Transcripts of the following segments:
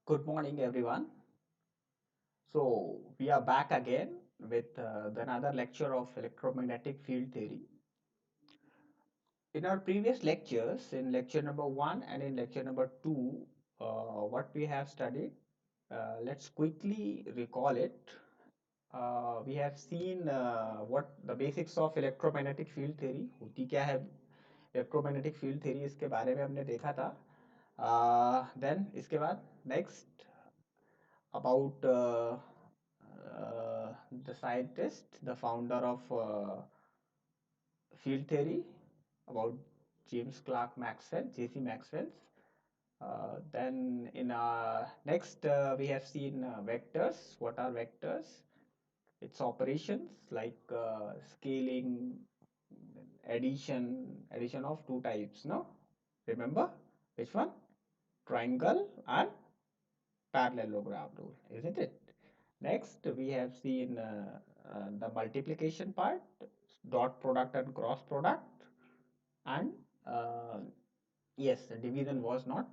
Good morning, everyone. So, we are back again with another lecture of electromagnetic field theory. In our previous lectures, in lecture number 1 and in lecture number 2, what we have studied, let's quickly recall it. We have seen what the basics of electromagnetic field theory होती क्या है electromagnetic field theory इसके बारे में हमने देखा था. Then इसके बाद next about the scientist, the founder of field theory, about James Clerk Maxwell, J.C. Maxwell. Then in next we have seen vectors. What are vectors? Its operations like scaling, addition of two types. No, remember which one? Triangle and parallelogram rule, isn't it? Next, we have seen the multiplication part, dot product and cross product, and uh, yes, division was not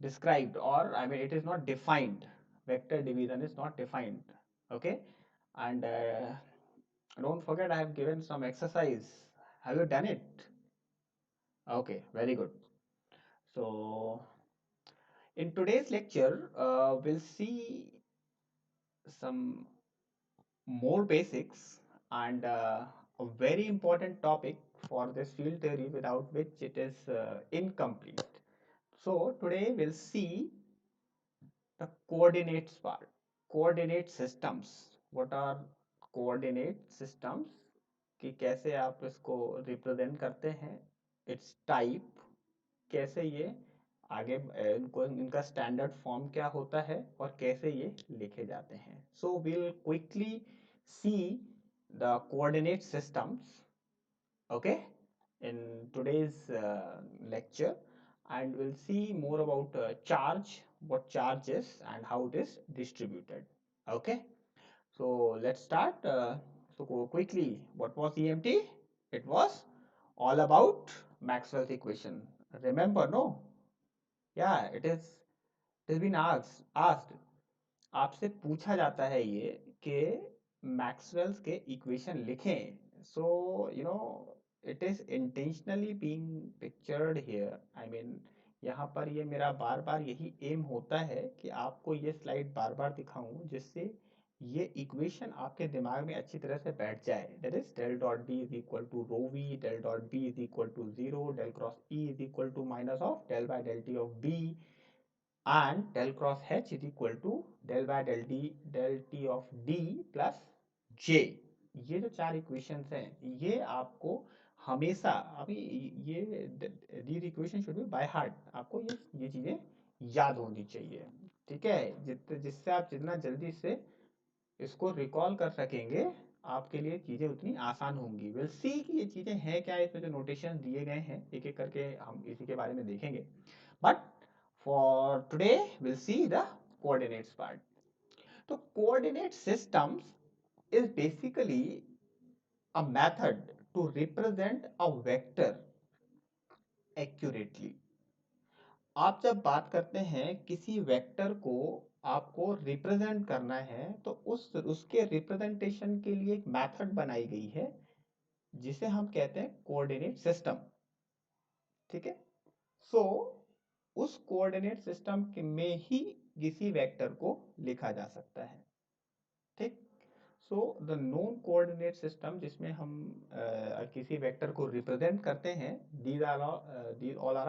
described, or I mean, it is not defined. Vector division is not defined. Okay, and don't forget, I have given some exercise. Have you done it? Okay, very good. So, in today's lecture, we'll see some more basics and a very important topic for this field theory without which it is incomplete. So today we'll see the coordinates part, coordinate systems. What are coordinate systems? कि कैसे आप इसको represent करते हैं, it's type, कैसे ये आगे इनको इनका स्टैंडर्ड फॉर्म क्या होता है और कैसे ये लिखे जाते हैं. So will quickly see the coordinate systems, okay, in today's lecture, and we'll see more about charge, what charge is and how it is distributed. Okay, so let's start. So quickly, what was EMT? It was all about Maxwell's equation. Remember, no? Yeah, it has been asked. आपसे पूछा जाता है ये कि Maxwell's के equation लिखें. So you know it is intentionally being pictured here. I mean यहाँ पर ये मेरा बार बार यही एम होता है कि आपको ये स्लाइड बार बार दिखाऊं जिससे ये इक्वेशन आपके दिमाग में अच्छी तरह से बैठ जाए. That is del dot B is equal to rho V, del dot B is equal to zero, del cross E is equal to minus of del by del T of B, and del cross H is equal to del by del D del T of D plus J. ये जो चार equations हैं ये आपको हमेशा अभी ये these equation should be by heart. आपको ये चीजें याद होनी चाहिए. ठीक है, जिससे आप जितना जल्दी से इसको रिकॉल कर सकेंगे आपके लिए चीजें उतनी आसान होंगी. विल सी कि ये चीजें हैं क्या, इसमें जो नोटेशन दिए गए हैं एक एक करके हम इसी के बारे में देखेंगे. But for today, we'll see the coordinates part. So coordinate systems is basically a method to represent a vector accurately. आप जब बात करते हैं किसी वेक्टर को आपको रिप्रेजेंट करना है तो उसके रिप्रेजेंटेशन के लिए एक मेथड बनाई गई है जिसे हम कहते हैं कोऑर्डिनेट सिस्टम. ठीक है, सो उस कोऑर्डिनेट सिस्टम में ही किसी वेक्टर को लिखा जा सकता है. ठीक, so the known coordinate system जिसमें हम किसी वेक्टर को रिप्रेजेंट करते हैं, these all are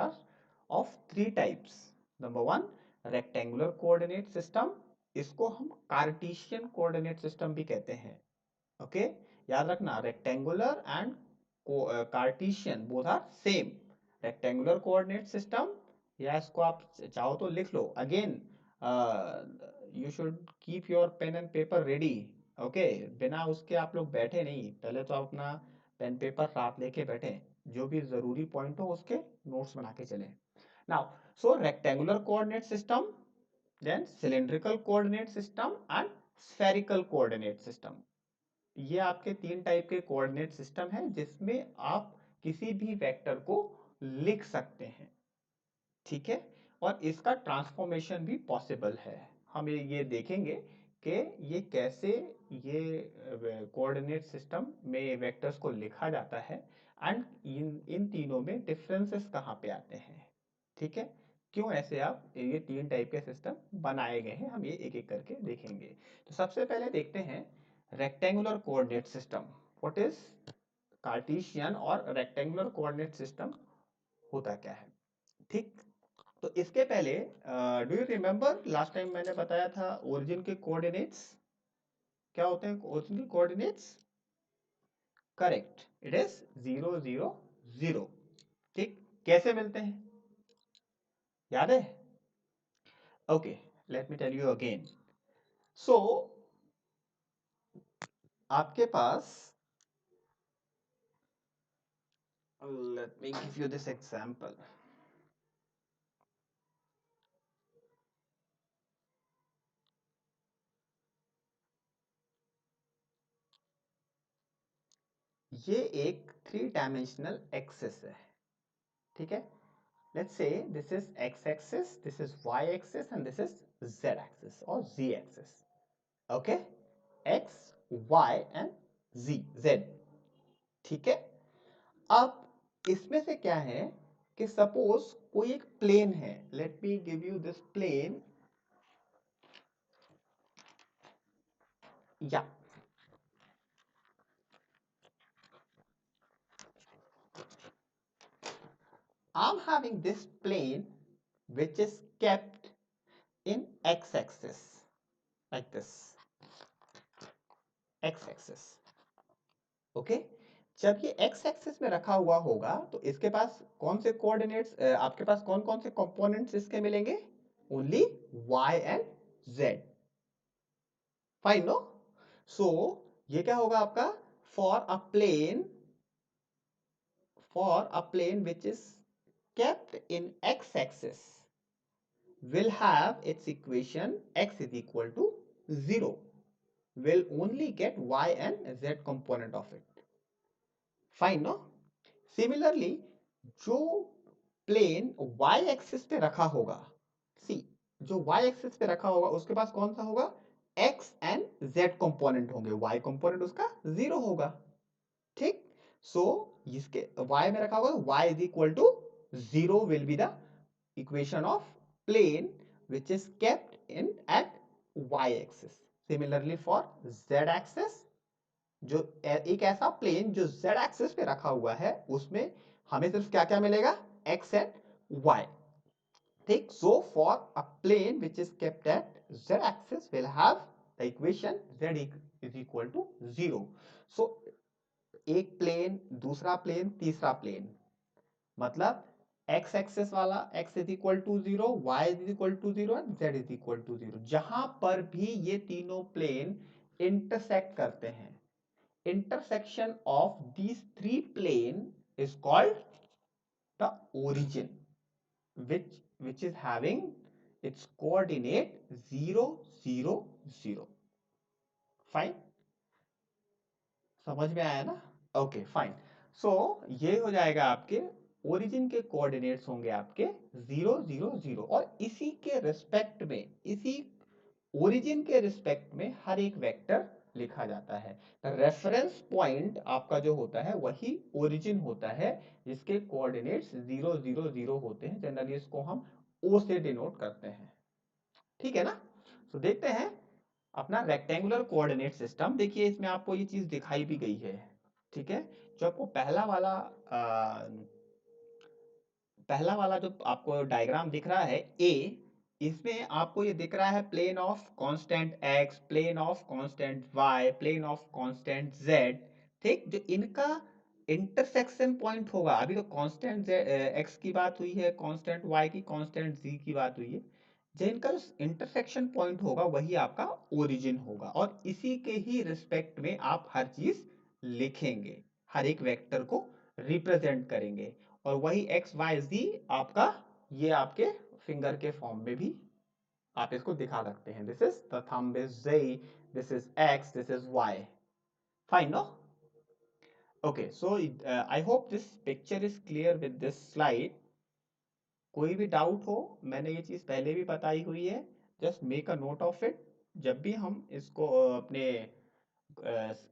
of three types. Number one, rectangular coordinate system. इसको हम कार्टेशियन कोऑर्डिनेट सिस्टम भी कहते हैं. ओके, याद रखना, rectangular and cartesian both are same. Rectangular coordinate system, या इसको आप चाहो तो लिख लो again. You should keep your pen and paper ready. Okay, बिना उसके आप लोग बैठे नहीं. पहले तो आप अपना पेन पेपर साथ लेके बैठे, जो भी जरूरी पॉइंट हो उसके नोट्स बना के चले. Now, so rectangular coordinate system, then cylindrical coordinate system and spherical coordinate system. ये आपके तीन टाइप के कोऑर्डिनेट सिस्टम है जिसमें आप किसी भी वेक्टर को लिख सकते हैं. ठीक है, और इसका ट्रांसफॉर्मेशन भी पॉसिबल है। हम ये देखेंगे कि ये कैसे ये कोऑर्डिनेट सिस्टम में वेक्टर्स को लिखा जाता है एंड इन इन तीनों में डिफरेंसेस कहाँ पे आते हैं। ठीक है, क्यों ऐसे आप ये तीन टाइप के सिस्टम बनाए गए हैं, हम ये एक एक करके देखेंगे। तो सबसे पहले देखते हैं rectangular coordinate system. What is Cartesian और रेक्टेंगुलर कोऑर्डिनेट सिस्टम, होता क्या है। ठीक, तो इसके पहले do you remember last time मैंने बताया था ओरिजिन के कोऑर्डिनेट्स क्या होते हैं। ओरिजिन के कोऑर्डिनेट्स, करेक्ट, इट इज 0 0 0। ठीक, कैसे मिलते हैं, याद है। Okay, let me tell you again. So आपके पास, let me give you this example. ये एक 3 डायमेंशनल एक्सिस है। ठीक है, let's say this is x-axis, this is y-axis and this is z-axis or z-axis. Okay, x, y and z। ठीक है, अब इसमें से क्या है कि सपोज कोई एक प्लेन है, let me give you this plane, या I'm having this plane which is kept in x-axis like this, x-axis। Okay, जब ये एक्स एक्सिस में रखा हुआ होगा तो इसके पास कौन से कोऑर्डिनेट्स, आपके पास कौन कौन से कंपोनेंट्स इसके मिलेंगे, only y and z। Fine no, so ये क्या होगा आपका, for a plane which is kept in x axis will have its equation x is equal to 0, will only get y and z component of it। Fine no, similarly जो plane y axis पे रखा होगा, सी, जो y axis पे रखा होगा उसके पास कौन सा होगा, x एंड z कंपोनेंट होंगे, y कंपोनेंट उसका 0 होगा। ठीक, सो इसके y में रखा होगा, y is equal to 0 will be the equation of plane which is kept in at y axis. Similarly for z axis, जो एक ऐसा प्लेन जो z एक्सिस पे रखा हुआ है उसमें हमें सिर्फ क्या क्या मिलेगा, x एंड y। ठीक, so for a plane which is kept at z axis will have the equation z is equal to 0। So एक प्लेन, दूसरा प्लेन, तीसरा प्लेन, मतलब x एक्सिस वाला x is equal to 0, y is equal to 0 and z is equal to 0। जहां पर भी ये तीनों प्लेन इंटरसेक्ट करते हैं, intersection of these three plane is called the origin, which is having its coordinate 0 0 0। Fine, समझ में आया ना। ओके फाइन, सो ये हो जाएगा आपके ओरिजिन के कोऑर्डिनेट्स होंगे आपके 0 0 0, और इसी के रिस्पेक्ट में, इसी ओरिजिन के रिस्पेक्ट में हर एक वेक्टर लिखा जाता है। रेफरेंस पॉइंट आपका जो होता है वही ओरिजिन होता है, जिसके कोऑर्डिनेट्स 0 0 0 होते हैं। जनरली इसको हम ओ से डिनोट करते हैं। ठीक है ना, तो देखते हैं अपना रेक्टेंगुलर कोऑर्डिनेट सिस्टम। देखिए इसमें आपको ये चीज दिखाई भी गई है। ठीक है, जो आपको पहला वाला जो आपको डायग्राम दिख रहा है ए, इसमें आपको ये दिख रहा है plane of constant x, plane of constant y, plane of constant z। ठीक, जो इनका इंटरसेक्शन पॉइंट होगा, अभी तो कांस्टेंट x की बात हुई है, कांस्टेंट y की, कांस्टेंट z की बात हुई है, जो इनका जो इंटरसेक्शन पॉइंट होगा वही आपका ओरिजिन होगा, और इसी के ही रिस्पेक्ट में आप हर चीज लिखेंगे, हर एक वेक्टर को रिप्रेजेंट करेंगे, और वही एक्स वाई जी आपका, ये आपके फिंगर के फॉर्म में भी आप इसको दिखा सकते हैं। This is the thumb is z, this is x, this is y। Fine no, okay, so I hope this picture is clear with this slide. कोई भी डाउट हो, मैंने ये चीज़ पहले भी बताई हुई है, just make a note of it. जब भी हम इसको अपने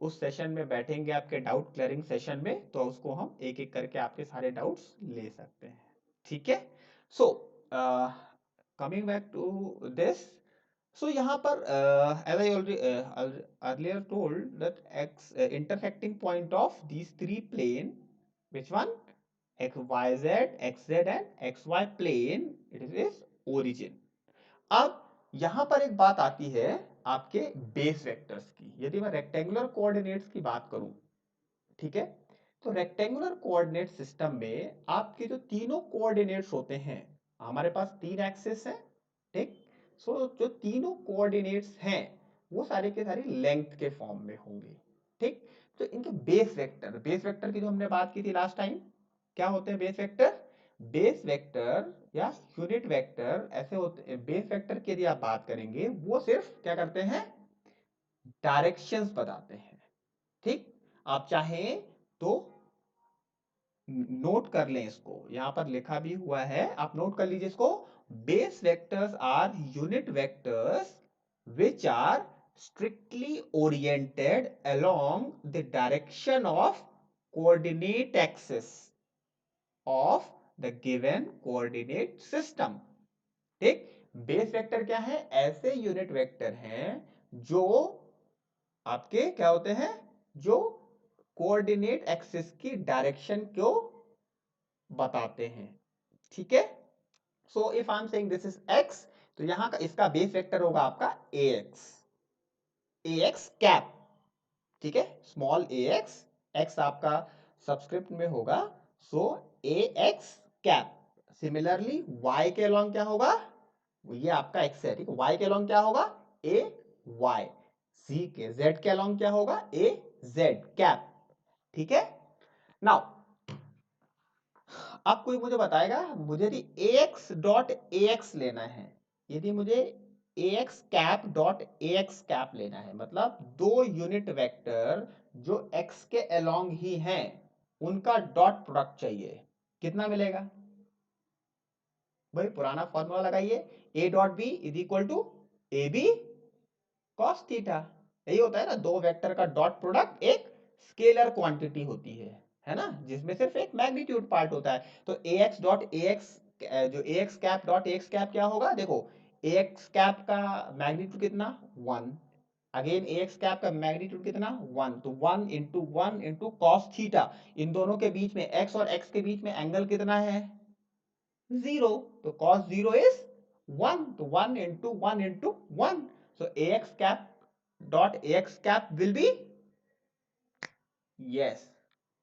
उस सेशन में बैठेंगे, आपके डाउट क्लियरिंग सेशन में, तो उसको हम एक एक करके आपके सारे डाउट्स ले सकते हैं। ठीक है। So coming back to this, so यहाँ पर as I already earlier told that x intersecting point of these three plane, which one? XYZ, XZ and XY plane, it is origin. अब यहां पर एक बात आती है आपके बेस वेक्टर्स की। यदि मैं रेक्टेंगुलर कोऑर्डिनेट्स की बात करूं, ठीक है, तो रेक्टेंगुलर कोऑर्डिनेट सिस्टम में आपके जो तीनों कोऑर्डिनेट्स होते हैं, हमारे पास तीन एक्सिस है, ठीक। सो जो तीनों कोऑर्डिनेट्स हैं वो सारे के सारे लेंथ के फॉर्म में होंगे, ठीक। तो इनके बेस वेक्टर की जो हमने बात की थी लास्ट टाइम, क्या होते हैं बेस वेक्टर? बेस वेक्टर या यूनिट वेक्टर ऐसे होते हैं। बेस वेक्टर की यदि आप बात करेंगे, वो सिर्फ क्या करते हैं? डायरेक्शंस बताते हैं, ठीक। आप चाहें तो नोट कर लें इसको, यहां पर लिखा भी हुआ है, आप नोट कर लीजिए इसको। Base vectors are unit vectors which are strictly oriented along the direction of coordinate axis of the given coordinate system, ठीक। बेस वेक्टर क्या है? ऐसे यूनिट वेक्टर हैं जो आपके क्या होते हैं? जो कोऑर्डिनेट एक्सिस की डायरेक्शन को बताते हैं, ठीक है। So if I am saying this is x, तो यहां का इसका बेस वेक्टर होगा आपका ए एक्स कैप, ठीक है, स्मॉल ए एक्स, एक्स आपका सबस्क्रिप्ट में होगा, सो ए एक्स कैप। सिमिलरली वाई के अलॉन्ग क्या होगा? ये आपका एक्स है, ठीक है, वाई के अलॉन्ग क्या होगा? ए वाई। सी के जेड के अलॉन्ग क्या होगा? ए जेड कैप, ठीक है। नाउ अब कोई मुझे बताएगा, मुझे यदि ax डॉट ax लेना है, यदि मुझे ax cap dot ax cap लेना है, मतलब दो यूनिट वेक्टर जो x के अलोंग ही हैं, उनका डॉट प्रोडक्ट चाहिए, कितना मिलेगा? भाई पुराना फॉर्मूला लगाइए, a dot b is equal to A b cos theta. यही होता है ना, दो वेक्टर का डॉट प्रोडक्ट एक स्केलर क्वांटिटी होती है ना, जिसमें सिर्फ एक मैग्नीट्यूड पार्ट होता है। तो ax डॉट ax, जो ax cap dot ax cap क्या होगा? देखो, ax कैप का मैग्नीट्यूड कितना? 1। अगेन ax कैप का मैग्नीट्यूड कितना? 1। तो 1 इंटू कॉस थीटा। इन दोनों के बीच में, x और x के बीच में एंगल कितना है? 0। तो cos 0 is 1, तो 1 into 1, so ax cap dot ax cap will be, yes,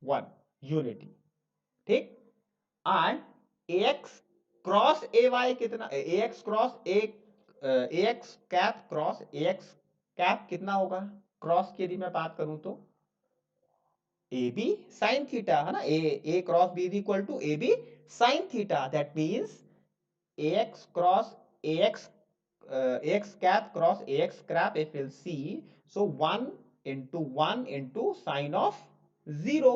1 unity, ठीक। and ax क्रॉस ay कितना? ax cross a, ax cap cross ax cap कितना होगा? क्रॉस की यदि मैं बात करूं तो ए बी साइन थीटा, है ना, A cross B is equal to A B sine theta. That means ax cross ax, ax cap cross ax cap, if we'll see, so 1 into sine of 0,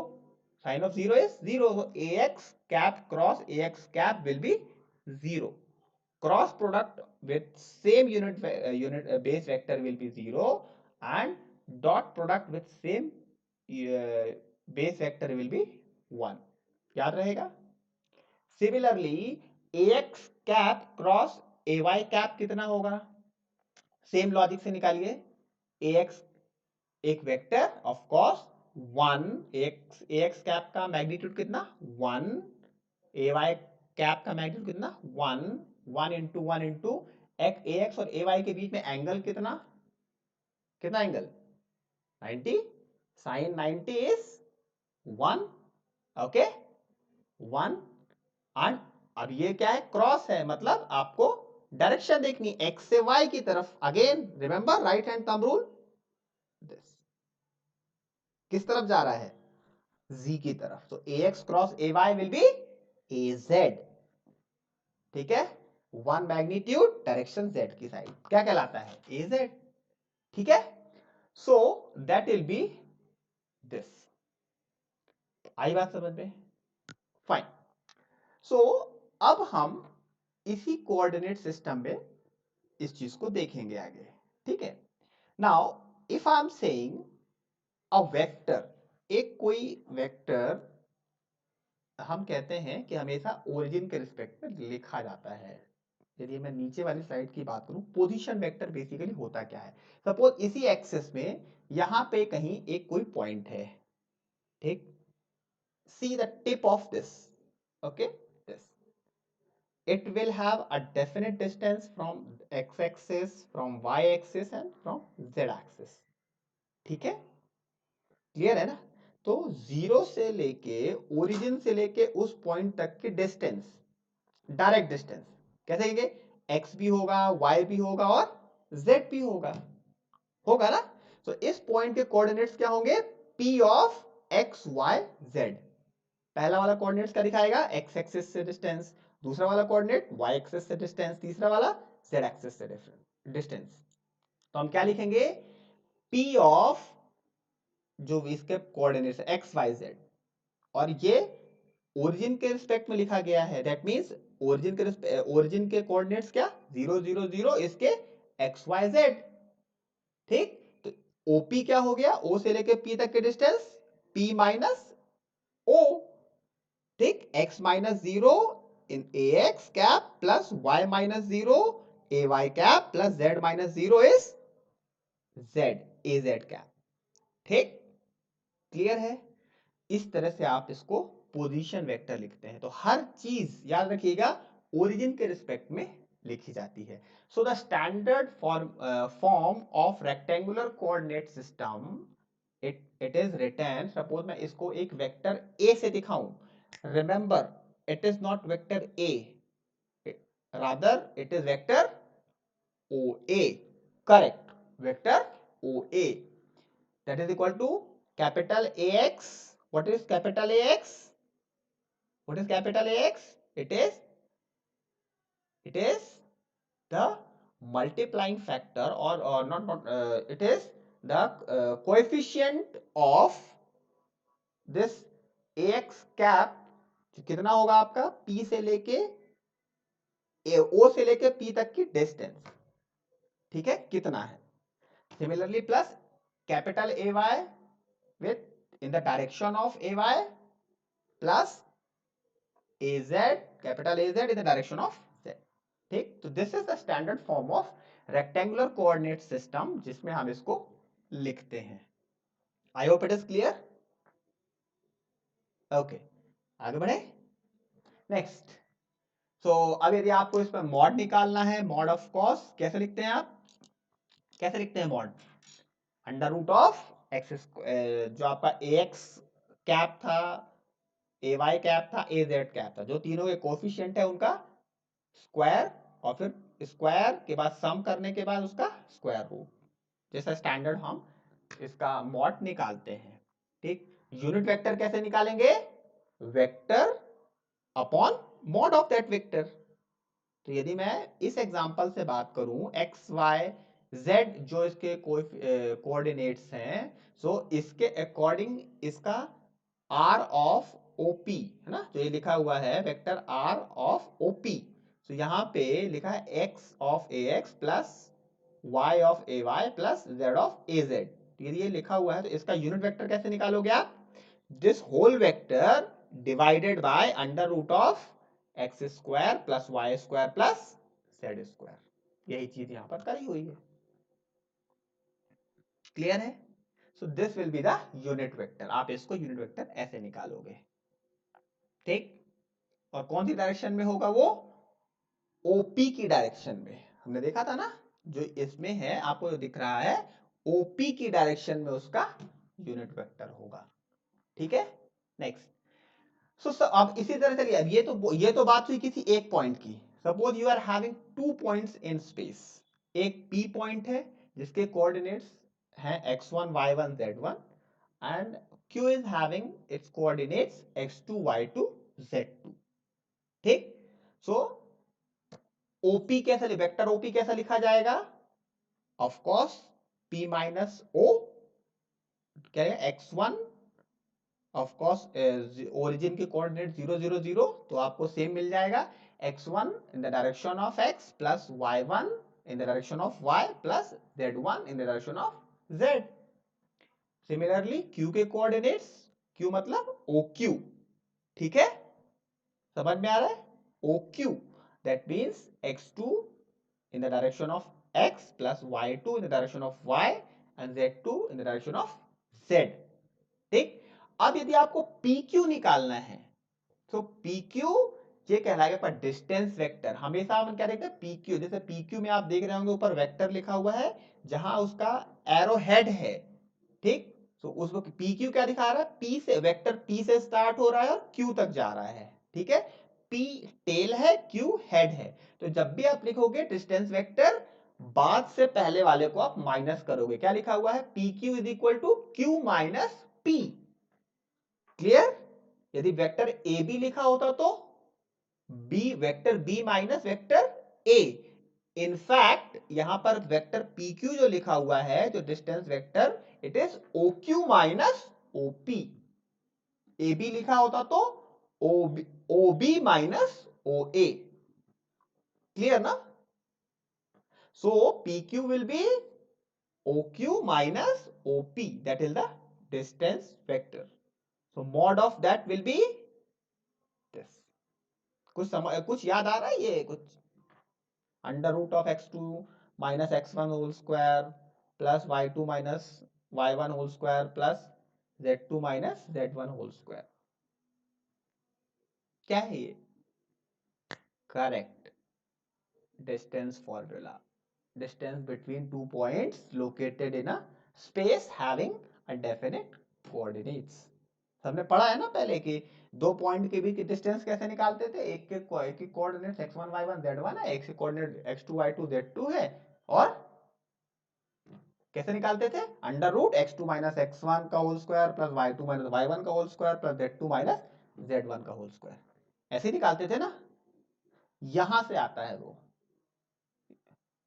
sine of 0 is 0, so ax cap cross ax cap will be 0. Cross product with same unit base vector will be 0, and dot product with same uh, base vector will be 1. याद रहेगा? Similarly ax cap cross ay cap कितना होगा? Same logic से निकालिए। ax एक vector, of course 1, ax cap का magnitude कितना? 1, ay cap का मैग्नीट्यूड कितना? 1, 1 इंटू ax और ay के बीच में एंगल कितना? कितना एंगल? 90, साइन 90 इज 1, ओके, 1। एंड अब ये क्या है? क्रॉस है, मतलब आपको डायरेक्शन देखनी x से y की तरफ। Again remember right hand thumb rule, this किस तरफ जा रहा है? z की तरफ। तो ax cross ay will be az, ठीक है, वन मैग्नीट्यूड डायरेक्शन z की साइड, क्या कहलाता है? az, ठीक है। So that will be this. आई बात समझ में? फाइन। सो अब हम इसी कोऑर्डिनेट सिस्टम में इस चीज को देखेंगे आगे, ठीक है। Now if I am saying a vector, एक कोई वेक्टर हम कहते हैं कि हमेशा ओरिजिन के रिस्पेक्ट में लिखा जाता है। यदि मैं नीचे वाली स्लाइड की बात करूं, पोजीशन वेक्टर बेसिकली होता क्या है। सपोज इसी एक्सिस में यहां पे कहीं एक कोई पॉइंट है, ठीक। See the tip of this, okay, this, it will have a definite distance from x axis, from y axis and from z axis, ठीक है, क्लियर है ना। तो जीरो से लेके, ओरिजिन से लेके उस पॉइंट तक की डिस्टेंस, डायरेक्ट डिस्टेंस कैसे कहेंगे, x भी होगा, y भी होगा और z भी होगा, होगा ना। तो इस पॉइंट के कोऑर्डिनेट्स क्या होंगे, p of x y z। पहला वाला कोऑर्डिनेट्स क्या दिखाएगा, x एक्सिस से डिस्टेंस, दूसरा वाला कोऑर्डिनेट y एक्सिस से डिस्टेंस, तीसरा वाला z एक्सिस से डिस्टेंस। तो हम क्या लिखेंगे, p ऑफ जो इसके कोऑर्डिनेट्स x y z, और ये ओरिजिन के रिस्पेक्ट में लिखा गया है, दैट मींस ओरिजिन के कोऑर्डिनेट्स क्या, 0 0 0, इसके x y z, ठीक। तो OP क्या हो गया, O से लेके P तक के डिस्टेंस P माइनस O, ठीक। x minus 0 in ax cap plus y minus 0 ay cap plus z minus 0 is z az cap, ठीक, क्लियर है। इस तरह से आप इसको पोजीशन वेक्टर लिखते हैं। तो हर चीज याद रखिएगा ओरिजिन के रिस्पेक्ट में लिखी जाती है। So the standard form of rectangular coordinate system, it is written, suppose मैं इसको एक वेक्टर ए से दिखाऊं, remember it is not vector a, rather it is vector OA, correct, vector OA, that is equal to capital AX. What is capital AX, what is capital AX, it is the multiplying factor, or not it is the coefficient of this AX cap, कितना होगा आपका P से लेके O से लेके P तक की distance, ठीक है, कितना है। Similarly plus capital a y with in the direction of a y plus a z, capital a z in the direction of z, ठीक। तो this is the standard form of rectangular coordinate system जिसमें हम इसको लिखते हैं। I hope it is clear, okay, आगे बढ़े next. सो अब यदि आपको इसमें मॉड निकालना है, मॉड ऑफ कॉस कैसे लिखते हैं आप, कैसे लिखते हैं mod, under root of x, जो आपका ए एक्स कैप था, ए वाई कैप था, ए जेड कैप था, जो तीनों के कोफिशिएंट है उनका स्क्वायर, और फिर स्क्वायर के बाद सम करने के बाद उसका स्क्वायर रूट, जैसा स्टैंडर्ड हम इसका मॉड निकालते हैं, ठीक। यूनिट वेक्टर कैसे निकालेंगे, vector upon mod of that vector. तो यदि मैं इस एग्जांपल से बात करूं, एक्स वाई जेड जो इसके कोऑर्डिनेट्स हैं, सो इसके अकॉर्डिंग इसका आर ऑफ ओपी है ना, जो ये लिखा हुआ है वेक्टर आर ऑफ ओपी, तो यहां पे लिखा है x of a x plus y of a y plus z of a z. यदि ये लिखा हुआ है तो इसका यूनिट वेक्टर कैसे निकालोगे आप, this whole vector divided by under root of x square plus y square plus z square, यही चीज यहां पर करी हुई है, क्लियर है। So this will be the unit vector, आप इसको यूनिट वेक्टर ऐसे निकालोगे, ठीक। और कौन सी डायरेक्शन में होगा वो, ओपी की डायरेक्शन में, हमने देखा था ना, जो इसमें है आपको दिख रहा है ओपी की डायरेक्शन में उसका यूनिट वेक्टर होगा, ठीक है। नेक्स्ट, सो अब इसी तरह चलिए, अब ये तो बात हुई किसी एक पॉइंट की। Suppose you are having two points in space, एक पी पॉइंट है जिसके कोऑर्डिनेट्स हैं x1 y1 z1, and q is having its coordinates x2 y2 z2, ठीक। सो ओपी कैसा, वेक्टर ओपी कैसा लिखा जाएगा, of course p minus o, क्या है x1, ऑफ कोर्स ओरिजिन के कोऑर्डिनेट 0 0 0, तो आपको सेम मिल जाएगा, x1 in the direction of x plus y1 in the direction of y plus z1 in the direction of z. Similarly q के coordinates, q मतलब OQ, ठीक है, समझ में आ रहा है, OQ, that means x2 in the direction of x plus y2 in the direction of y and z2 in the direction of z. ठीक, अब यदि आपको PQ निकालना है तो PQ ये कहलाएगा पर डिस्टेंस वेक्टर। हमेशा हम क्या देखते हैं, PQ, जैसे PQ में आप देख रहे होंगे ऊपर वेक्टर लिखा हुआ है जहां उसका एरो हेड है, ठीक, तो उस वक्त PQ क्या दिखा रहा है, P से, वेक्टर P से स्टार्ट हो रहा है और Q तक जा रहा है, ठीक है, P टेल है, Q हेड है। तो जब भी आप लिखोगे डिस्टेंस वेक्टर, बाद से पहले वाले को आप माइनस करोगे, क्या लिखा हुआ है, PQ is equal to Q minus P। Clear? यदि वेक्टर ए बी लिखा होता तो b, vector b minus vector a. In fact यहां पर वेक्टर पी क्यू जो लिखा हुआ है, जो distance vector, it is O Q minus O P. A B लिखा होता तो O B minus O A. Clear ना? So P Q will be O Q minus O P, that is the distance vector. So mod of that will be this. कुछ याद आ रहा है, ये कुछ under root of x2 minus x1 whole square plus y2 minus y1 whole square plus z2 minus z1 whole square, क्या है ये? Correct, distance formula, distance between two points located in a space having a definite coordinates. हमने पढ़ा है ना पहले कि दो पॉइंट के बीच की डिस्टेंस कैसे निकालते थे, एक के कोऑर्डिनेट्स x1 y1 z1 है, एक के कोऑर्डिनेट x2 y2 z2 है, और कैसे निकालते थे, under root x2 minus x1 का whole square plus y2 minus y1 का whole square plus z2 minus z1 का होल स्क्वायर, ऐसे निकालते थे ना, यहां से आता है वो,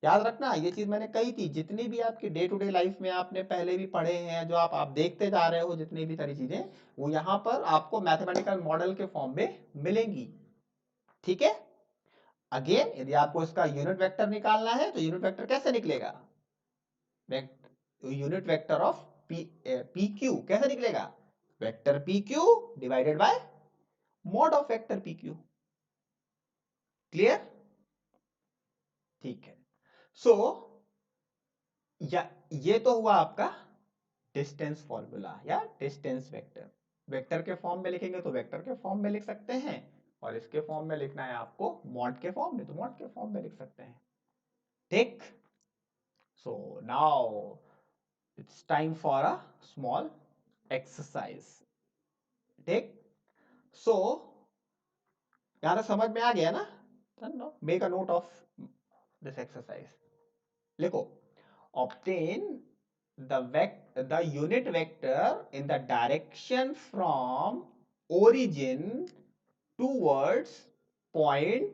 याद रखना। ये चीज मैंने कही थी, जितनी भी आपकी डे टू डे लाइफ में आपने पहले भी पढ़े हैं, जो आप देखते जा रहे हो, जितनी भी सारी चीजें, वो यहां पर आपको मैथमेटिकल मॉडल के फॉर्म में मिलेंगी, ठीक है। अगेन यदि आपको इसका यूनिट वेक्टर निकालना है तो यूनिट वेक्टर कैसे निकलेगा, unit vector of P Q कैसे निकलेगा, vector P Q divided by mod of vector P Q. Clear? ठीक है। सो या ये तो हुआ आपका डिस्टेंस फॉर्मूला या डिस्टेंस वेक्टर। वेक्टर के फॉर्म में लिखेंगे तो वेक्टर के फॉर्म में लिख सकते हैं, और इसके फॉर्म में लिखना है आपको मॉड के फॉर्म में तो मॉड के फॉर्म में लिख सकते हैं, ठीक। So now it's time for a small exercise, ठीक। सो यहां तक समझ में आ गया ना? Make a note of this exercise. लिखो, obtain the unit vector in the direction from origin towards point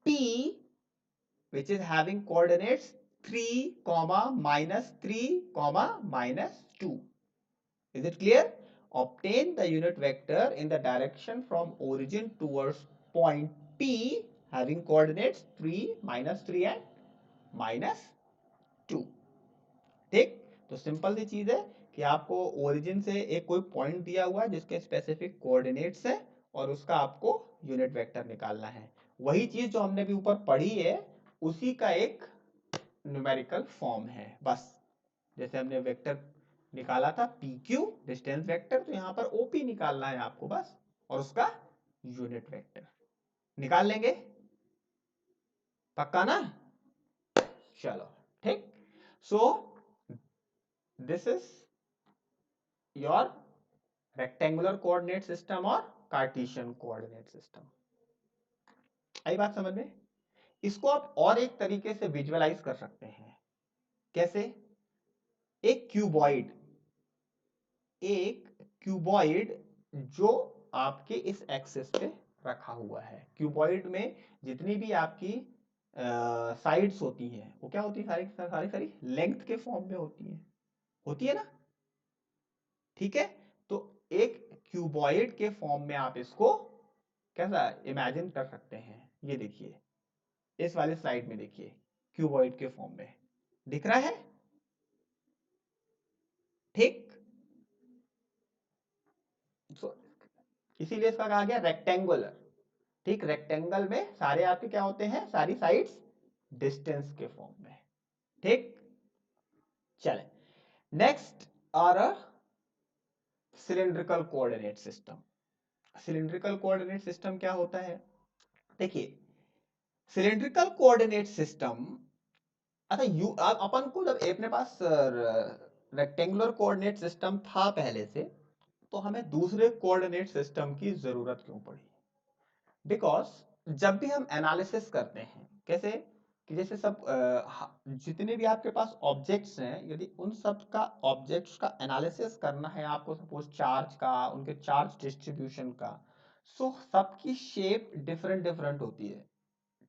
P which is having coordinates 3 comma minus 3 comma minus 2. Is it clear? Obtain the unit vector in the direction from origin towards point P having coordinates 3 minus 3 and minus 2. ठीक, तो simple सी चीज है कि आपको origin से एक कोई point दिया हुआ है जिसके स्पेसिफिक कोऑर्डिनेट्स है, और उसका आपको यूनिट वेक्टर निकालना है। वही चीज जो हमने भी ऊपर पढ़ी है, उसी का एक न्यूमेरिकल फॉर्म है बस। जैसे हमने वेक्टर निकाला था PQ डिस्टेंस वेक्टर, तो यहाँ पर OP निकालना है आपको बस, और उसका यूनिट वेक्टर निकाल लेंगे, पक्का ना? चलो, ठीक। So this is your rectangular coordinate system और कार्टेशियन कोऑर्डिनेट सिस्टम। आई बात समझ में? इसको आप और एक तरीके से विजुअलाइज कर सकते हैं। कैसे? एक क्यूबॉइड, एक क्यूबॉइड जो आपके इस एक्सिस पे रखा हुआ है। क्यूबॉइड में जितनी भी आपकी साइड्स होती हैं, वो क्या होती है, सारी सारी सारी लेंथ के फॉर्म में होती है ना, ठीक है। तो एक क्यूबॉइड के फॉर्म में आप इसको कैसा इमेजिन कर सकते हैं? ये देखिए, इस वाले स्लाइड में देखिए, क्यूबॉइड के फॉर्म में दिख रहा है, ठीक। so, इसीलिए इसका कहा गया रेक्टेंगुलर, ठीक। रेक्टेंगल में सारे आपके क्या होते हैं, सारी साइड्स डिस्टेंस के फॉर्म में, ठीक। चले next are a cylindrical coordinate system. Cylindrical coordinate system क्या होता है? देखिए, सिलिंड्रिकल कोऑर्डिनेट सिस्टम, अच्छा अपन को जब अपने पास रेक्टेंगुलर कोऑर्डिनेट सिस्टम था पहले से, तो हमें दूसरे कोऑर्डिनेट सिस्टम की जरूरत क्यों पड़ी? बिकॉज जब भी हम एनालिसिस करते हैं, कैसे कि जैसे सब जितने भी आपके पास ऑब्जेक्ट्स हैं, यदि उन सब का ऑब्जेक्ट्स का एनालिसिस करना है आपको, सपोज चार्ज का, उनके चार्ज डिस्ट्रीब्यूशन का, सो सबकी शेप डिफरेंट डिफरेंट होती है,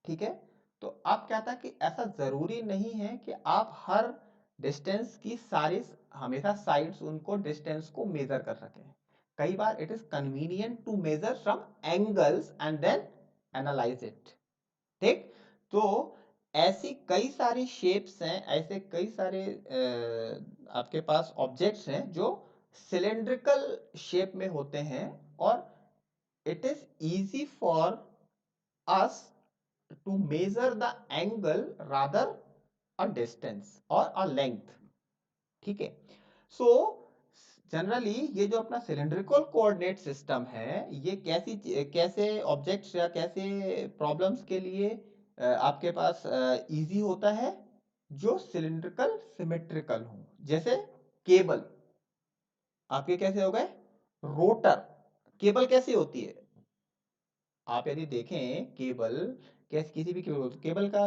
ठीक है। तो अब क्या था कि ऐसा जरूरी नहीं है कि आप हर डिस्टेंस की सारी हमेशा साइड्स उनको डिस्टेंस को मेजर कर सकें। कई बार it is convenient to measure from angles and then analyse it, ठीक। तो ऐसी कई सारी शेप्स हैं, ऐसे कई सारे आपके पास ऑब्जेक्ट्स हैं जो सिलेंड्रिकल शेप में होते हैं, और it is easy for us to measure the angle rather a distance or a length, ठीक है। सो जनरली ये जो अपना सिलिंड्रिकल कोऑर्डिनेट सिस्टम है, ये कैसे ऑब्जेक्ट्स या कैसे प्रॉब्लम्स के लिए आपके पास इजी होता है, जो सिलिंड्रिकल सिमेट्रिकल हो। जैसे केबल आपके कैसे हो गए, रोटर। केबल कैसी होती है? आप यदि देखें केबल, कैसे किसी भी केबल का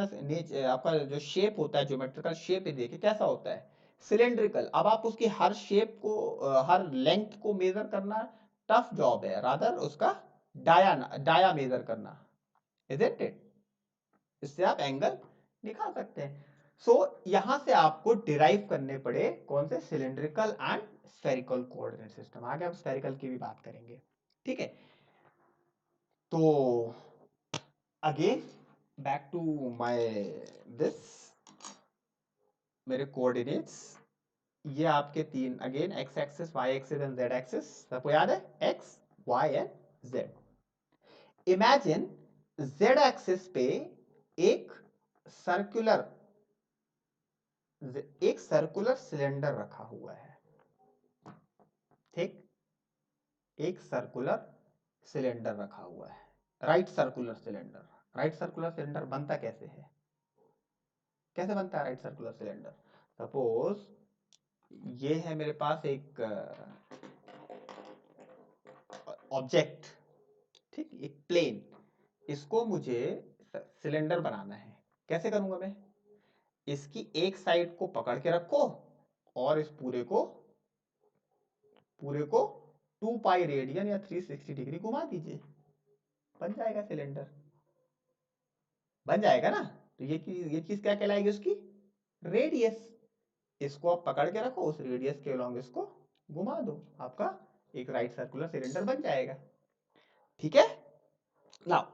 आपका जो शेप होता है, ज्योमेट्रिकल शेप देखें कैसा होता है, सिलेंड्रिकल। अब आप उसकी हर शेप को हर लेंथ को मेजर करना टफ जॉब है, रादर उसका डाया मेजर करना, इजंट इट? इससे आप एंगल निकाल सकते हैं। सो यहां से आपको डिराइव करने पड़े कौन से, cylindrical and spherical coordinate system. आगे हम स्फेरिकल की भी बात करेंगे, ठीक है। तो again back to my this, मेरे कोऑर्डिनेट्स, ये आपके तीन, again x axis, y axis and z axis, सबको याद है, x y and z. Imagine z axis पे एक सर्कुलर एक सर्कुलर सिलेंडर रखा हुआ है, ठीक। एक सर्कुलर सिलेंडर रखा हुआ है, right circular cylinder. Right circular cylinder बनता कैसे है, कैसे बनता है राइट सर्कुलर सिलेंडर? सपोज ये है मेरे पास एक ऑब्जेक्ट, ठीक, एक प्लेन। इसको मुझे सिलेंडर बनाना है, कैसे करूंगा मैं? इसकी एक साइड को पकड़ के रखो और इस पूरे को 2 पाई रेडियन या 360 डिग्री घुमा दीजिए, बन जाएगा सिलेंडर, बन जाएगा ना। तो ये चीज क्या कहलाएगी, उसकी रेडियस। इसको आप पकड़ के रखो, उस रेडियस के अलॉन्ग इसको घुमा दो, आपका एक राइट सर्कुलर सिलेंडर बन जाएगा, ठीक है। नाउ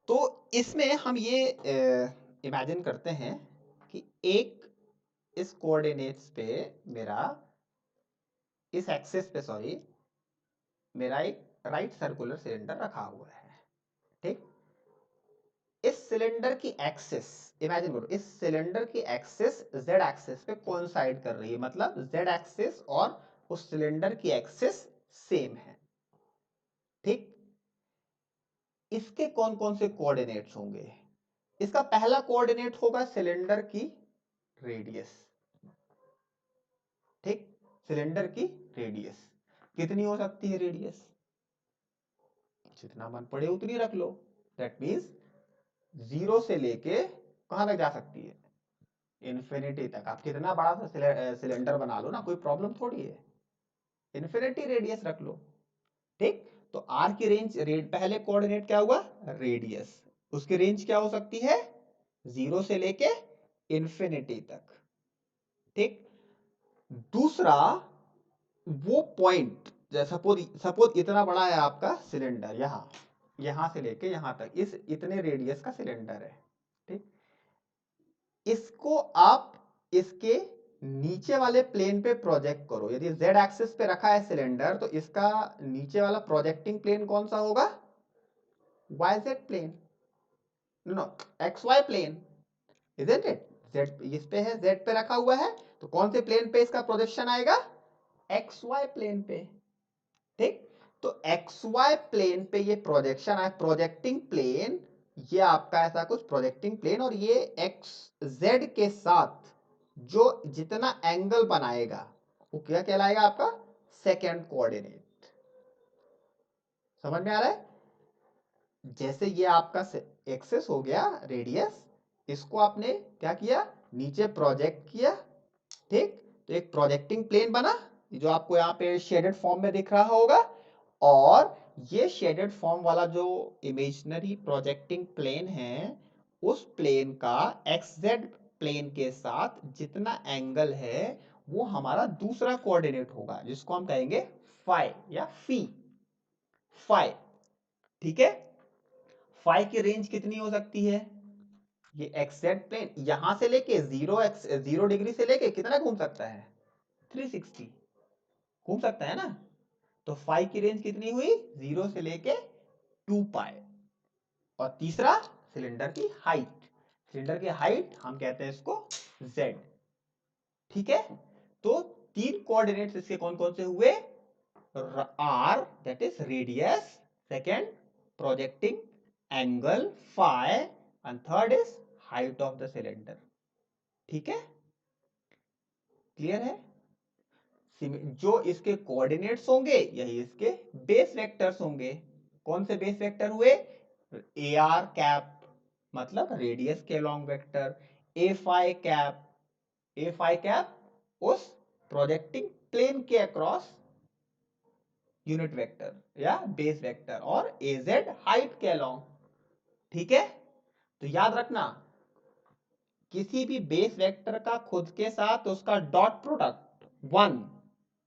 तो इसमें हम ये इमेजिन करते हैं कि एक इस कोऑर्डिनेट्स पे मेरा, इस एक्सिस पे सॉरी, मेरा एक राइट सर्कुलर सिलेंडर रखा हुआ है, ठीक। इस सिलेंडर की एक्सिस, इमेजिन करो, इस सिलेंडर की एक्सिस जेड एक्सिस पे कोइंसाइड कर रही है, मतलब जेड एक्सिस और उस सिलेंडर की एक्सिस सेम है, ठीक। इसके कौन कौन से कोऑर्डिनेट्स होंगे? इसका पहला कोऑर्डिनेट होगा सिलेंडर की रेडियस, ठीक। सिलेंडर की रेडियस कितनी हो सकती है रेडियस? जितना मन पड़े उतनी रख लो। दैट मींस जीरो से लेके कहां तक जा सकती है, इन्फिनिटी तक। आप कितना बड़ा सा सिलेंडर बना लो ना, कोई प्रॉब्लम थोड़ी है, इन्फिनिटी रेडियस रख लो, ठीक। तो आर की पहले कोऑर्डिनेट क्या हुआ, रेडियस। उसकी रेंज क्या हो सकती है, जीरो से लेके इन्फिनिटी तक, ठीक। दूसरा, वो पॉइंट, सपोज सपोज इतना बड़ा है आपका सिलेंडर, यहां यहां से लेके यहां तक इस इतने रेडियस का सिलेंडर है, ठीक। इसको आप इसके नीचे वाले प्लेन पे प्रोजेक्ट करो। यदि z एक्सिस पे रखा है सिलेंडर तो इसका नीचे वाला प्रोजेक्टिंग प्लेन कौन सा होगा? yz plane, no xy plane, isn't it? z इस पे है, z पे रखा हुआ है, तो कौन से प्लेन पे इसका प्रोजेक्शन आएगा? xy प्लेन पे, ठीक। तो xy प्लेन पे ये प्रोजेक्शन है, प्रोजेक्टिंग प्लेन, ये आपका ऐसा कुछ प्रोजेक्टिंग प्लेन, और ये xz के साथ जो जितना एंगल बनाएगा वो क्या कहलाएगा? आपका सेकंड कोऑर्डिनेट। समझ में आ रहा है? जैसे ये आपका एक्सेस हो गया रेडियस, इसको आपने क्या किया? नीचे प्रोजेक्ट किया, ठीक। तो एक प्रोजेक्टिंग प्लेन बना जो आपको यहाँ पे शेडेड फॉर्म में दिख रहा होगा, और ये शेडेड फॉर्म वाला जो इमेजिनरी प्रोजेक्टिंग प्लेन है, उस प्लेन का एक्स-जेड प्लेन के साथ जितना एंगल है वो हमारा दूसरा कोऑर्डिनेट होगा, जिसको हम कहेंगे फाई या फी, फाई, ठीक है। फाई की रेंज कितनी हो सकती है? ये एक्स-जेड प्लेन यहां से लेके 0 डिग्री से लेके कितना घूम सकता है? 360 घूम सकता है ना। तो फाई की रेंज कितनी हुई? 0 से लेके 2 पाई। और तीसरा सिलेंडर की हाइट, सिलेंडर की हाइट हम कहते हैं इसको z, ठीक है। तो तीन कोऑर्डिनेट्स इसके कौन कौन से हुए? r that is radius, second projecting angle phi, and third is height of the cylinder, ठीक है। क्लियर है? जो इसके कोऑर्डिनेट्स होंगे यही इसके बेस वेक्टर्स होंगे। कौन से बेस वेक्टर हुए? ए आर कैप मतलब रेडियस के long vector, A phi cap, a phi cap उस प्रोजेक्टिंग प्लेन के अक्रॉस यूनिट वेक्टर या बेस वेक्टर, और ए जेड हाइट के लॉन्ग, ठीक है। तो याद रखना, किसी भी बेस वेक्टर का खुद के साथ उसका डॉट प्रोडक्ट 1,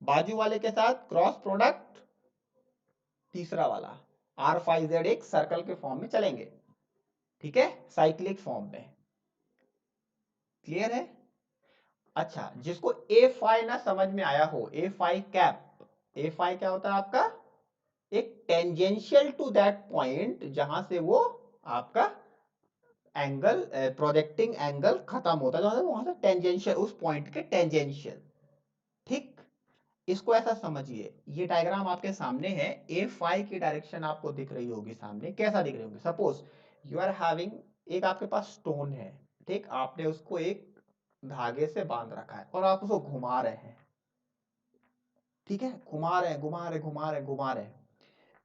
बाजू वाले के साथ क्रॉस प्रोडक्ट तीसरा वाला, आर फाई जेड एक सर्कल के फॉर्म में चलेंगे, ठीक है, साइक्लिक फॉर्म में। क्लियर है? अच्छा, जिसको ए फाई ना समझ में आया हो, ए फाई कैप, ए फाई क्या होता है आपका? एक टेंजेंशियल टू दैट पॉइंट जहां से वो आपका एंगल प्रोजेक्टिंग एंगल खत्म होता है, वहां से टेंजेंशियल, उस पॉइंट के टेंजेंशियल, ठीक। इसको ऐसा समझिए, ये डायग्राम आपके सामने है, ए फाई की डायरेक्शन आपको दिख रही होगी सामने, कैसा दिख रही होगी? सपोज यू आर हैविंग, एक आपके पास स्टोन है, ठीक, आपने उसको एक धागे से बांध रखा है और आप उसको घुमा रहे हैं, ठीक है, घुमा रहे हैं, घुमा रहे घुमा रहे घुमा रहे,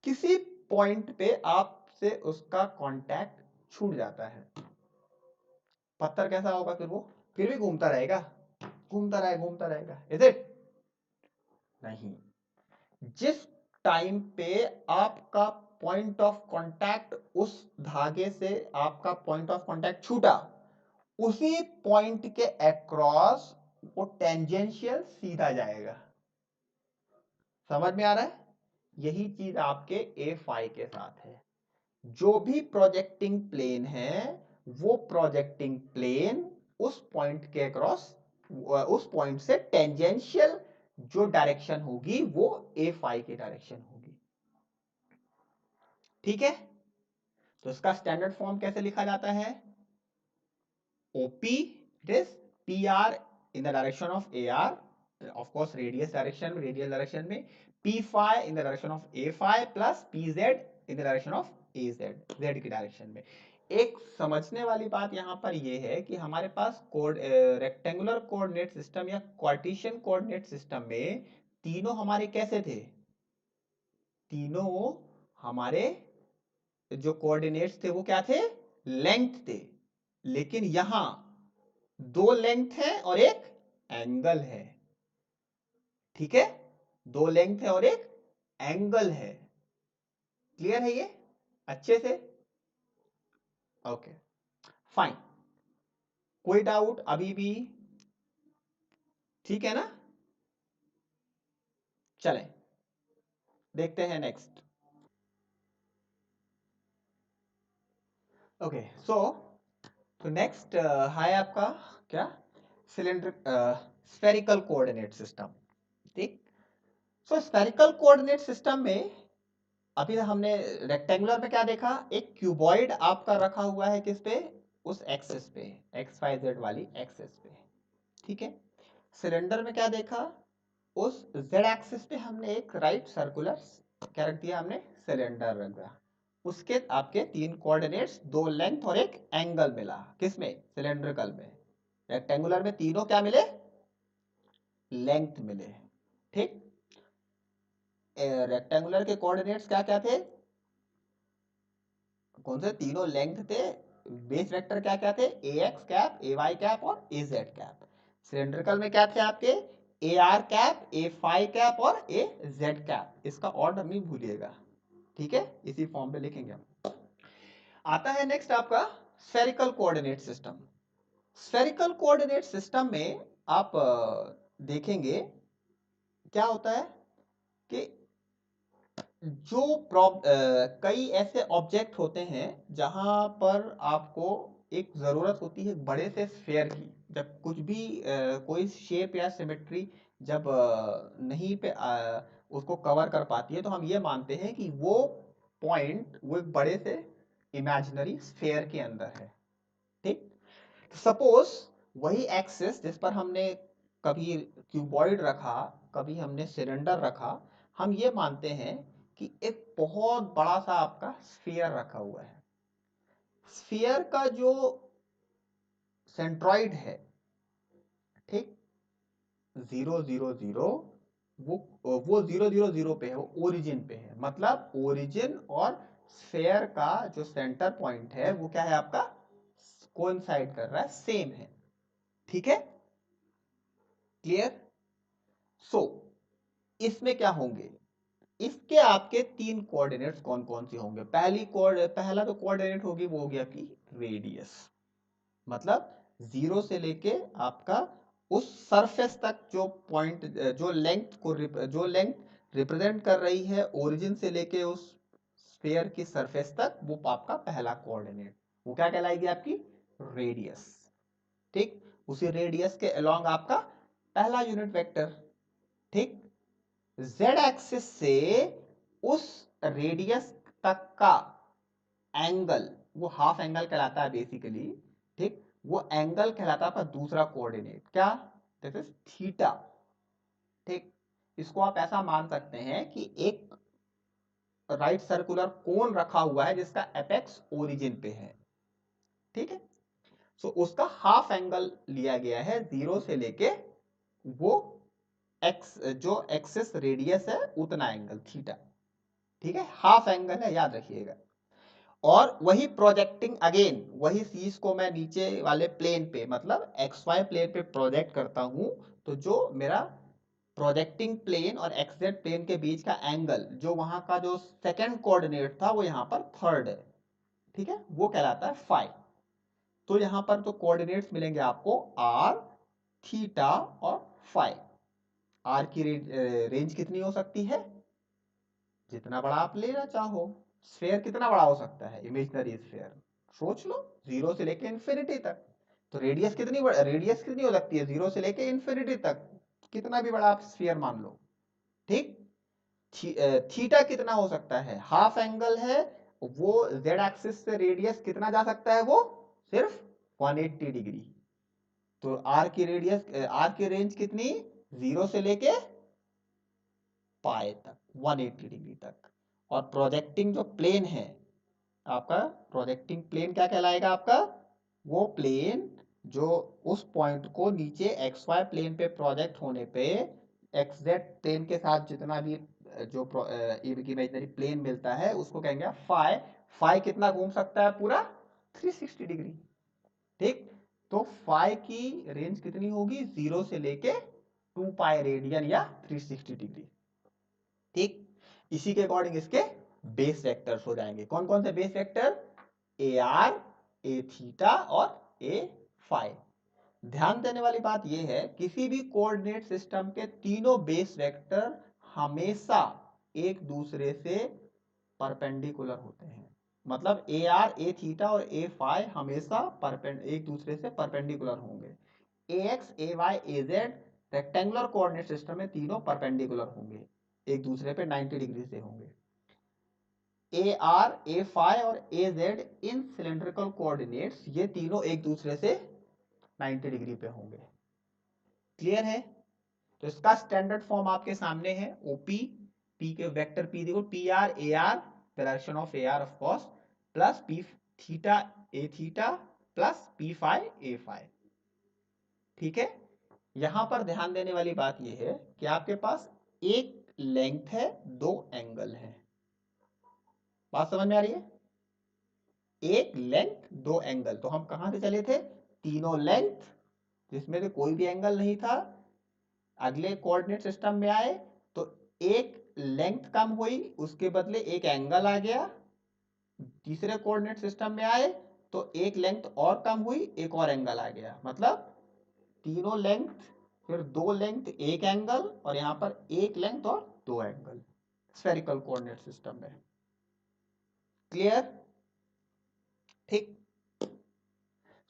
किसी पॉइंट पे आपसे उसका कांटेक्ट छूट जाता है, पत्थर कैसा होगा फिर? वो फिर भी घूमता रहेगा, घूमता रहेगा, इज इट? नहीं। जिस टाइम पे आपका पॉइंट ऑफ कांटेक्ट, उस धागे से आपका पॉइंट ऑफ कांटेक्ट छूटा, उसी पॉइंट के अक्रॉस वो टेंजेंशियल सीधा जाएगा। समझ में आ रहा है? यही चीज आपके ए फाई के साथ है। जो भी प्रोजेक्टिंग प्लेन है, वो प्रोजेक्टिंग प्लेन उस पॉइंट के अक्रॉस, उस पॉइंट से टेंजेंशियल जो डायरेक्शन होगी वो ए फाई की डायरेक्शन होगी, ठीक है। तो इसका स्टैंडर्ड फॉर्म कैसे लिखा जाता है? OP, it is PR in the direction of AR, of course radius direction में, radial direction में, P phi in the direction of A phi plus PZ in the direction of AZ, Z की direction में। एक समझने वाली बात यहां पर यह है कि हमारे पास रेक्टेंगुलर कोऑर्डिनेट सिस्टम या कार्टेशियन कोऑर्डिनेट सिस्टम में तीनों हमारे कैसे थे? तीनों हमारे जो कोऑर्डिनेट्स थे वो क्या थे? लेंथ थे। लेकिन यहां दो लेंथ है और एक एंगल है, ठीक है, दो लेंथ है और एक एंगल है। क्लियर है ये अच्छे से? Okay, fine. कोई डाउट अभी भी? ठीक है ना? चलें देखते हैं नेक्स्ट। ओके सो तो नेक्स्ट है आपका क्या, सिलेंडर स्फेरिकल कोऑर्डिनेट सिस्टम। ठीक, सो स्फेरिकल कोऑर्डिनेट सिस्टम में अभी हमने रेक्टेंगुलर में क्या देखा, एक क्यूबॉइड आपका रखा हुआ है किस पे, उस एक्सिस पे, एक्स वाई जेड वाली एक्सिस पे। ठीक है, सिलेंडर में क्या देखा, उस जेड एक्सिस पे हमने एक राइट सर्कुलर क्या रख दिया, हमने सिलेंडर रख दिया। उसके आपके तीन कोऑर्डिनेट्स, दो लेंथ और एक एंगल मिला, किसमें, सिलेंड्रिकल में। रेक्टेंगुलर में तीनों क्या मिले, लेंथ मिले। ठीक, रेक्टेंगुलर के कोऑर्डिनेट्स क्या क्या थे, कौन से, तीनों लेंथ थे। बेस वेक्टर क्या क्या थे, a x cap, a y cap और ए जेड कैप। सिलेंड्रिकल में क्या थे आपके, a r cap, a phi cap और ए जेड कैप। इसका ऑर्डर नहीं भूलिएगा, ठीक है, इसी फॉर्म पे लिखेंगे हम। आता है नेक्स्ट आपका spherical coordinate system. Spherical coordinate system में आप देखेंगे क्या होता है कि जो कई ऐसे ऑब्जेक्ट होते हैं जहां पर आपको एक जरूरत होती है बड़े से स्फेयर की। जब कुछ भी कोई शेप या सिमेट्री जब नहीं पे उसको कवर कर पाती है, तो हम ये मानते हैं कि वो पॉइंट वो एक बड़े से इमेजिनरी स्फेयर के अंदर है। ठीक, सपोज वही एक्सिस जिस पर हमने कभी क्यूबॉइड रखा, कभी हमने सिलेंडर रखा, हम ये मानते हैं कि एक बहुत बड़ा सा आपका स्फीयर रखा हुआ है। स्फीयर का जो सेंट्रॉइड है, ठीक, 0 0 0, वो 0 0 0 पे है, वो ओरिजिन पे है। मतलब ओरिजिन और स्फीयर का जो सेंटर पॉइंट है वो क्या है आपका, कोइंसाइड कर रहा है, सेम है। ठीक है, क्लियर। सो इसमें क्या होंगे, इसके आपके तीन कोऑर्डिनेट्स कौन कौन से होंगे। पहला जो कोऑर्डिनेट होगी वो होगी आपकी रेडियस। मतलब जीरो से लेके आपका उस सरफेस तक जो पॉइंट, जो लेंथ को जो लेंथ रिप्रेजेंट कर रही है ओरिजिन से लेके उस स्फीयर की सरफेस तक, वो आपका पहला कोऑर्डिनेट, वो क्या कहलाएगी, आपकी रेडियस। ठीक, उसी रेडियस के अलोंग आपका पहला यूनिट वेक्टर। ठीक, जेड एक्सिस से उस रेडियस तक का एंगल, वो हाफ एंगल कहलाता है बेसिकली। ठीक, वो एंगल कहलाता है आपका दूसरा कोऑर्डिनेट, क्या, दिस इज थीटा। ठीक, इसको आप ऐसा मान सकते हैं कि एक राइट सर्कुलर कोन रखा हुआ है जिसका एपेक्स ओरिजिन पे है। ठीक है, सो उसका हाफ एंगल लिया गया है, जीरो से लेके वो एक्स जो एक्सिस रेडियस है उतना एंगल थीटा। ठीक है, हाफ एंगल है, याद रखिएगा। और वही प्रोजेक्टिंग अगेन, वही चीज को मैं नीचे वाले प्लेन पे, मतलब एक्स वाई प्लेन पे प्रोजेक्ट करता हूं, तो जो मेरा प्रोजेक्टिंग प्लेन और एक्सजेड प्लेन के बीच का एंगल, जो वहां का जो सेकंड कोऑर्डिनेट था वो यहाँ पर थर्ड है। ठीक है, वो कहलाता है फाई। तो यहाँ पर जो कोऑर्डिनेट्स मिलेंगे आपको, आर, थीटा और फाई। आर की रेंज कितनी हो सकती है, जितना बड़ा आप लेना चाहो। स्फेयर कितना बड़ा हो सकता है, इमेजिनरी स्फेयर, सोच लो, जीरो से लेके इंफिनिटी तक। तो रेडियस कितनी हो सकती है, जीरो से लेके इंफिनिटी तक, कितना भी बड़ा आप स्फीयर मान लो। ठीक, थीटा कितना हो सकता है, हाफ एंगल है, वो जेड एक्सिस से रेडियस कितना जा सकता है, वो सिर्फ 180 डिग्री। तो आर की रेंज कितनी, जीरो से लेके पाए तक, 180 डिग्री तक। और प्रोजेक्टिंग जो प्लेन है आपका, प्रोजेक्टिंग प्लेन क्या कहलाएगा आपका, वो प्लेन जो उस पॉइंट को नीचे एक्स वाई प्लेन पे प्रोजेक्ट होने पे एक्स जेड प्लेन के साथ जितना भी जो इमेजिनरी प्लेन मिलता है उसको कहेंगे फाई। फाई कितना घूम सकता है, पूरा 360 डिग्री। ठीक, तो फाई की रेंज कितनी होगी, जीरो से लेके 2 पाई रेडियन या 360 डिग्री। ठीक, इसी के अकॉर्डिंग इसके बेस वेक्टर्स हो जाएंगे। कौन कौन से base vector, A R, A theta और ए फाई। ध्यान देने वाली बात यह है, किसी भी कोऑर्डिनेट सिस्टम के तीनों बेस वेक्टर हमेशा एक दूसरे से परपेंडिकुलर होते हैं। मतलब ए आर, ए थीटा और ए फाई हमेशा एक दूसरे से परपेंडिकुलर होंगे। ए एक्स, ए वाई, ए जेड रेक्टेंगुलर कोऑर्डिनेट सिस्टम में तीनों परपेंडिकुलर होंगे, एक दूसरे पे 90 डिग्री से होंगे। ए आर, ए फाई और a z in cylindrical coordinates, ये तीनों एक दूसरे से 90 डिग्री पे होंगे। क्लियर है? तो इसका स्टैंडर्ड फॉर्म आपके सामने है, ओपी, पी के वेक्टर पी देखो, p r a r, direction of a r of course, plus p theta a theta plus p phi a phi. ठीक है? यहां पर ध्यान देने वाली बात यह है कि आपके पास एक लेंथ है, दो एंगल है। बात समझ में आ रही है? एक लेंथ दो एंगल, तो हम कहां से चले थे? तीनों लेंथ जिसमें से कोई भी एंगल नहीं था, अगले कोऑर्डिनेट सिस्टम में आए तो एक लेंथ कम हुई, उसके बदले एक एंगल आ गया। तीसरे कोऑर्डिनेट सिस्टम में आए तो एक लेंथ और कम हुई, एक और एंगल आ गया। मतलब तीनों लेंथ, फिर दो लेंथ एक एंगल, और यहां पर एक लेंथ और दो एंगल स्फेरिकल कोऑर्डिनेट सिस्टम में। क्लियर? ठीक।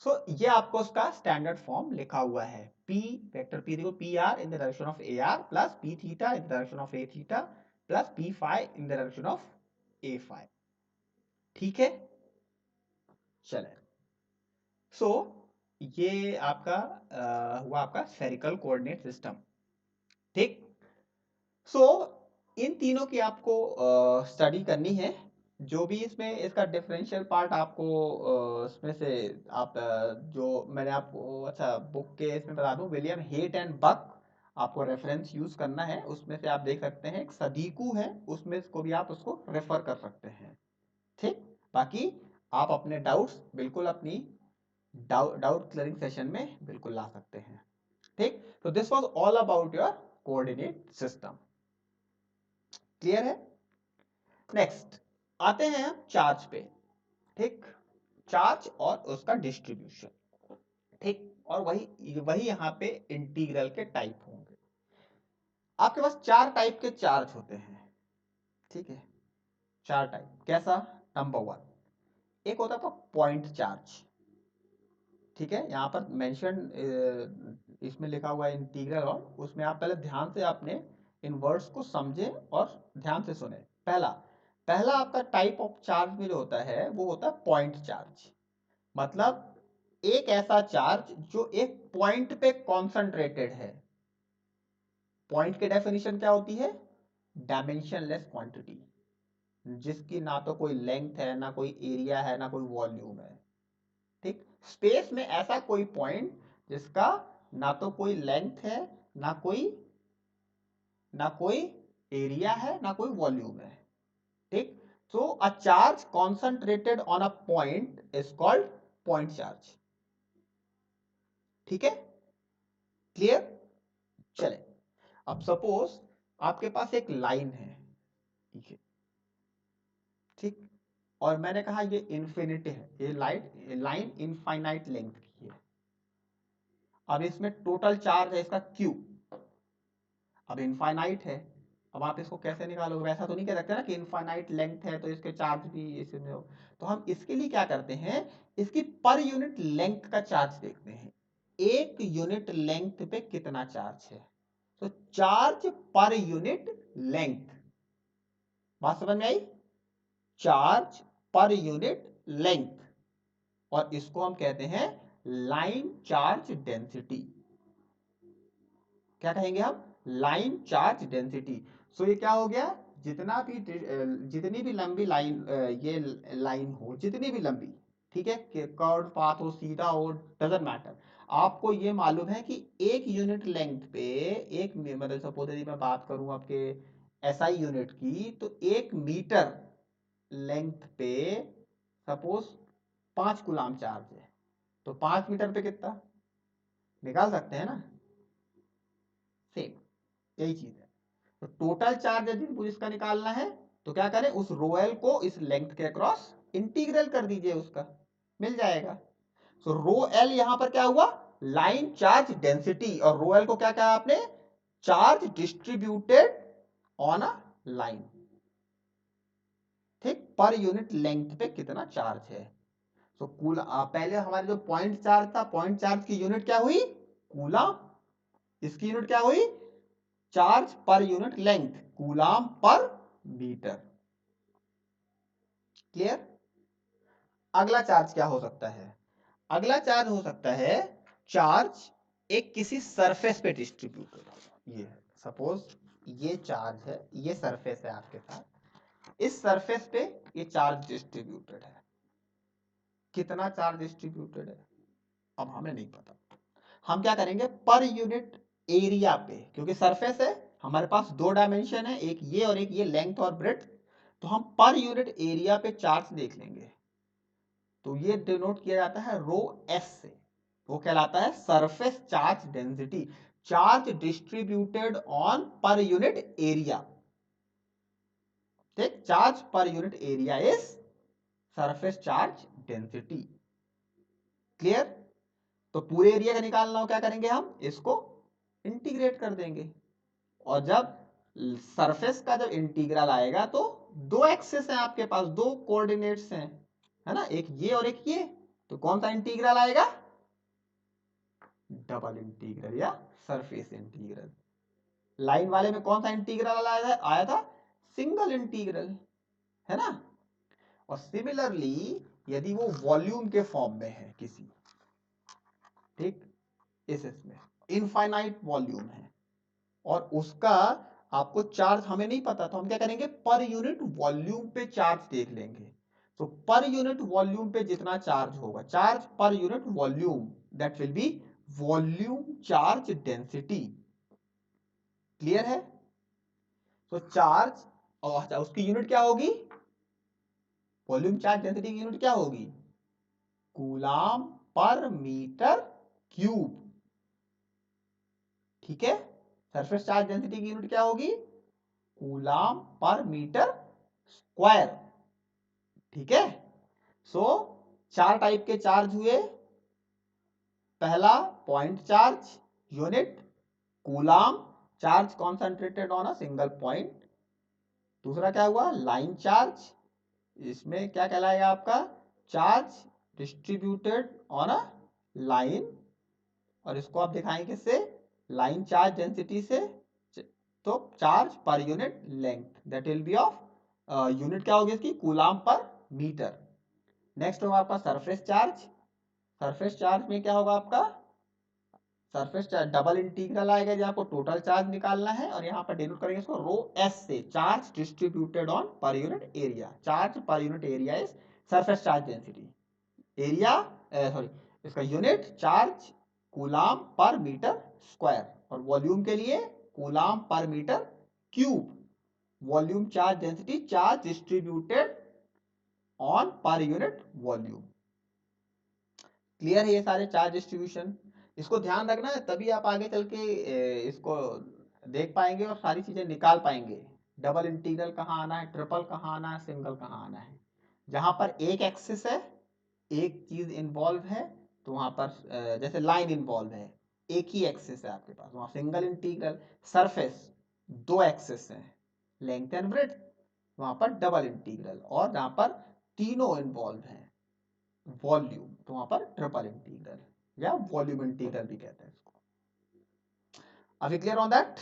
सो ये आपको उसका स्टैंडर्ड फॉर्म लिखा हुआ है, P वेक्टर P देखो, p r in the direction of a r plus p theta in the direction of a theta plus p phi in the direction of a phi. ठीक है? चले, सो ये आपका हुआ आपका स्फेरिकल कोऑर्डिनेट सिस्टम। ठीक। सो इन तीनों की आपको स्टडी करनी है। जो भी इसमें इसका डिफरेंशियल पार्ट आपको इसमें से आप जो मैंने आपको अच्छा बुक के इसमें बता दूं, विलियम हेट एंड बक आपको रेफरेंस यूज करना है। उसमें से आप देख सकते हैं, एक सदीकू है, उसमें को भी आप उसको रेफर कर सकते हैं। ठीक। बाकी आप अपने डाउट्स बिल्कुल अपनी डाउट क्लियरिंग सेशन में बिल्कुल ला सकते हैं। ठीक। तो this was all about your coordinate system. Clear है? नेक्स्ट आते हैं हम चार्ज पे। ठीक। चार्ज और उसका डिस्ट्रीब्यूशन। ठीक। और वही वही यहां पे इंटीग्रल के टाइप होंगे। आपके पास चार टाइप के चार्ज होते हैं। ठीक है? चार टाइप। कैसा? नंबर वन, एक होता है पॉइंट चार्ज। ठीक है? यहां पर मेंशन इसमें लिखा हुआ है इंटीग्रल, और उसमें आप पहले ध्यान से अपने इन वर्ड्स को समझें और ध्यान से सुने। पहला पहला आपका टाइप ऑफ चार्ज में जो होता है वो होता है पॉइंट चार्ज। मतलब एक ऐसा चार्ज जो एक पॉइंट पे कॉन्सेंट्रेटेड है। पॉइंट की डेफिनेशन क्या होती है? डायमेंशनलेस क्वांटिटी, जिसकी ना तो कोई लेंथ है, ना कोई एरिया है, ना कोई वॉल्यूम है। ठीक। स्पेस में ऐसा कोई पॉइंट जिसका ना तो कोई लेंथ है, ना कोई एरिया है, ना कोई वॉल्यूम है। ठीक। So a charge concentrated on a point is called point charge. ठीक है? क्लियर? चले, अब सपोज आपके पास एक लाइन है। ठीक है? ठीक। और मैंने कहा ये इन्फिनिटी है, ये लाइन इनफाइनाइट लेंथ की है। अब इसमें टोटल चार्ज है इसका Q। अब इनफाइनाइट है, अब आप इसको कैसे निकालोगे? वैसा तो नहीं कह सकते ना कि इनफाइनाइट लेंथ है तो इसके चार्ज भी इसमें हो। तो हम इसके लिए क्या करते हैं, इसकी पर यूनिट लेंथ का चार्ज देखते हैं। एक यूनिट लेंथ पे कितना चार्ज है। तो चार्ज पर यूनिट लेंथ। बात समझ में आई? चार्ज पर यूनिट लेंथ, और इसको हम कहते हैं लाइन चार्ज डेंसिटी। क्या कहेंगे हम? Line charge density. सो ये क्या हो गया, जितनी भी लंबी लाइन ये लाइन हो, जितनी भी लंबी, ठीक है, कर्व्ड पाथ हो, सीधा हो, डजंट मैटर। आपको ये मालूम है कि एक यूनिट लेंथ पे, एक मतलब सपोज यदि मैं बात करूं आपके एसआई यूनिट की, तो एक मीटर लेंथ पे सपोज 5 कूलाम चार्ज है, तो 5 मीटर पे कितना निकाल सकते हैं ना? सेम यही चीज है। तो टोटल चार्ज यदि मुझे इसका निकालना है तो क्या करें, उस रोएल को इस लेंथ के अक्रॉस इंटीग्रल कर दीजिए, उसका मिल जाएगा। तो रो एल यहां पर क्या हुआ, लाइन चार्ज डेंसिटी, और रो एल को क्या कहा आपने, charge distributed on a line. ठीक। पर यूनिट लेंथ पे कितना चार्ज है। तो पहले हमारे जो पॉइंट चार्ज था, पॉइंट चार्ज की यूनिट क्या हुई, कूलम। इसकी यूनिट क्या हुई, charge per unit length, coulomb per metre. Clear. अगला चार्ज क्या हो सकता है, अगला चार्ज हो सकता है चार्ज एक किसी सरफेस पे डिस्ट्रीब्यूटेड। ये सपोज ये चार्ज है, ये सरफेस है आपके पास, इस सरफेस पे ये चार्ज डिस्ट्रीब्यूटेड है। कितना चार्ज डिस्ट्रीब्यूटेड है अब हमें नहीं पता। हम क्या करेंगे, पर यूनिट एरिया पे, क्योंकि सरफेस है हमारे पास, दो डायमेंशन है, एक ये और एक ये, लेंथ और ब्रेड्थ, तो हम पर यूनिट एरिया पे चार्ज देख लेंगे। तो ये डिनोट किया जाता है रो एस से, वो कहलाता है surface charge density, charge distributed on per unit area. ठीक, charge per unit area is surface charge density. Clear. तो पूरे एरिया का निकालना हो, क्या करेंगे हम इसको इंटीग्रेट कर देंगे, और जब सरफेस का जब इंटीग्रल आएगा तो दो एक्सिस हैं आपके पास, दो कोऑर्डिनेट्स हैं, है ना, एक ये और एक ये, तो कौन सा इंटीग्रल आएगा, डबल इंटीग्रल या सरफेस इंटीग्रल। लाइन वाले में कौन सा इंटीग्रल आया था, सिंगल इंटीग्रल, है ना। और सिमिलरली यदि वो वॉल्यूम के फॉर्म में है किसी, ठीक, इसमें इनफाइनाइट वॉल्यूम है और उसका आपको चार्ज हमें नहीं पता, तो हम क्या करेंगे, पर यूनिट वॉल्यूम पे चार्ज देख लेंगे। तो पर यूनिट वॉल्यूम पे जितना चार्ज होगा, charge per unit volume, that will B volume charge density. Clear है। तो चार्ज, और अच्छा उसकी यूनिट क्या होगी, वॉल्यूम चार्ज डेंसिटी की यूनिट क्या होगी, कूलाम पर मीटर क्यूब। ठीक है, सरफेस चार्ज डेंसिटी की यूनिट क्या होगी, कूलाम पर मीटर स्क्वायर। ठीक है। सो चार टाइप के चार्ज हुए, पहला point charge, unit coulomb, charge concentrated on a single point. दूसरा क्या हुआ, लाइन चार्ज, इसमें क्या कहलाएगा आपका, charge distributed on a line, और इसको आप दिखाएंगे किससे, लाइन चार्ज डेंसिटी से। तो charge per unit length, that will B of, unit क्या होगी इसकी, कूलाम पर मीटर। नेक्स्ट होगा आपका सरफेस चार्ज। सरफेस चार्ज में क्या होगा आपका, सरफेस चार्ज डबल इंटीग्रल आएगा, जहां आपको टोटल चार्ज निकालना है, और यहाँ पर डिनोट करेंगे इसको रो एस से, charge distributed on per unit area. Charge per unit area is surface charge density, area sorry, इसका unit charge coulomb per metre square, और वॉल्यूम के लिए coulomb per metre cube. Volume charge density, charge distributed on per unit volume. Clear है ये सारे charge distribution. इसको ध्यान रखना है, तभी आप आगे चल के इसको देख पाएंगे और सारी चीजें निकाल पाएंगे। डबल इंटीग्रल कहाँ आना है, ट्रिपल कहाँ आना है, सिंगल कहाँ आना है। जहां पर एक एक्सिस है, एक चीज इन्वॉल्व है, तो वहां पर जैसे लाइन इन्वॉल्व है, एक ही एक्सिस है आपके पास, वहां सिंगल इंटीग्रल। सरफेस दो एक्सिस है, लेंथ एंड ब्रेड्थ, वहां पर डबल इंटीग्रल। और जहां पर तीनों इन्वॉल्व है, वॉल्यूम, तो वहां पर ट्रिपल इंटीग्रल या वॉल्यूम इंटीग्रल भी कहते हैं इसको। अभी क्लियर ऑन दैट।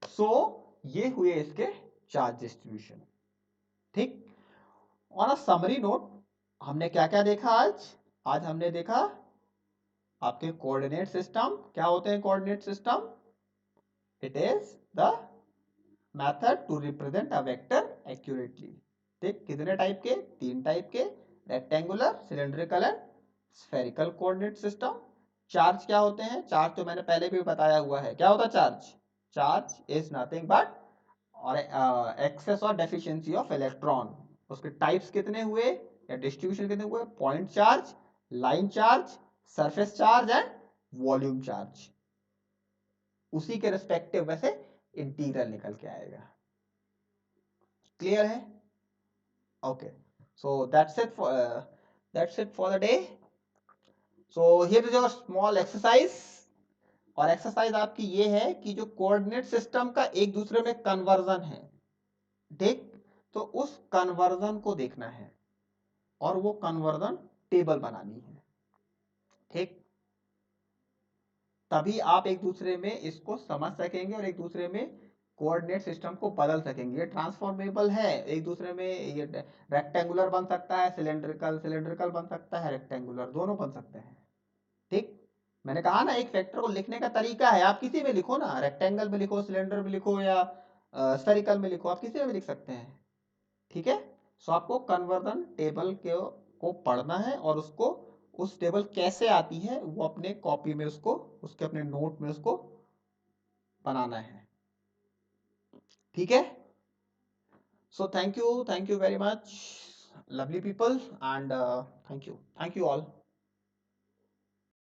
सो ये हुए इसके चार्ज डिस्ट्रीब्यूशन। ठीक। ऑन अ समरी नोट, हमने क्या क्या देखा आज, आज हमने देखा आपके कोऑर्डिनेट सिस्टम। क्या होते हैं coordinate system, it is the method to represent a vector accurately. ठीक, कितने टाइप के, तीन टाइप के, rectangular, cylindrical and spherical coordinate system. Charge क्या होते हैं, चार्ज तो मैंने पहले भी बताया हुआ है, क्या होता है charge, charge is nothing but और एक्सेस और डेफिशिएंसी ऑफ इलेक्ट्रॉन। उसके टाइप्स कितने हुए या डिस्ट्रीब्यूशन कितने हुए, point charge, line charge, surface charge and volume charge. उसी के रिस्पेक्टिव वैसे इंटीग्रल निकल के आएगा। क्लियर है। Okay, so that's it for the day. So here is your small exercise. और एक्सरसाइज आपकी ये है कि जो कोऑर्डिनेट सिस्टम का एक दूसरे में कन्वर्जन है, ठीक, तो उस कन्वर्जन को देखना है और वो कन्वर्जन टेबल बनानी है, ठीक। तभी आप एक दूसरे में इसको समझ सकेंगे और एक दूसरे में कोऑर्डिनेट सिस्टम को बदल सकेंगे। ये ट्रांसफॉर्मेबल है, एक दूसरे में ये रेक्टेंगुलर बन सकता है, सिलेंड्रिकल सिलेंड्रिकल बन सकता है, रेक्टेंगुलर दोनों बन सकते हैं, ठीक। मैंने कहा ना एक फैक्टर को लिखने का तरीका है, आप किसी में लिखो ना, रेक्टेंगल में लिखो, सिलेंडर में लिखो, या स्फेरिकल में लिखो, आप किसी में भी लिख सकते हैं, ठीक है। सो आपको कन्वर्जन टेबल को पढ़ना है और उसको, उस टेबल कैसे आती है वो अपने कॉपी में उसको, उसके अपने नोट में उसको बनाना है, ठीक है। So thank you very much lovely people, and thank you all.